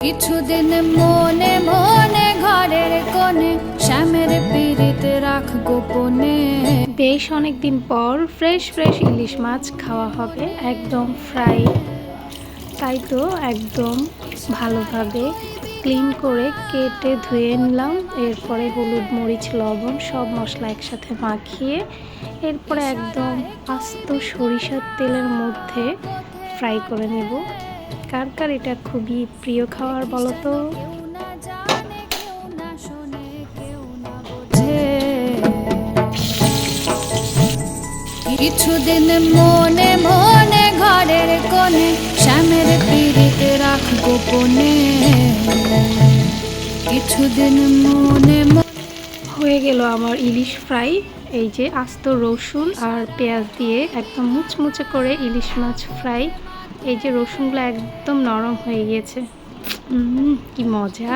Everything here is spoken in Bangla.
কিছুদিন মনে মনে ঘরের কোণে শ্যামের পীড়িত রাখ গোপনে। বেশ অনেকদিন পর ফ্রেশ ইলিশ মাছ খাওয়া হবে, একদম ফ্রাই। তাই তো একদম ভালোভাবে ক্লিন করে কেটে ধুয়ে নিলাম। এরপরে হলুদ, মরিচ, লবণ সব মশলা একসাথে মাখিয়ে এরপরে একদম আস্ত সরিষার তেলের মধ্যে ফ্রাই করে নেব। কার কার এটা খুবই প্রিয় খাবার বলো তো? কিছুদিন মনে মনে ঘরের কোণে শ্যামের পীড়িত রাখ গোপনে। কিছুদিন মনে হয়ে গেল আমার ইলিশ ফ্রাই। এই যে আস্ত রসুন আর পেঁয়াজ দিয়ে একদম মুচমুচে করে ইলিশ মাছ ফ্রাই। এই যে রসুনগুলো একদম নরম হয়ে গিয়েছে, কি মজা।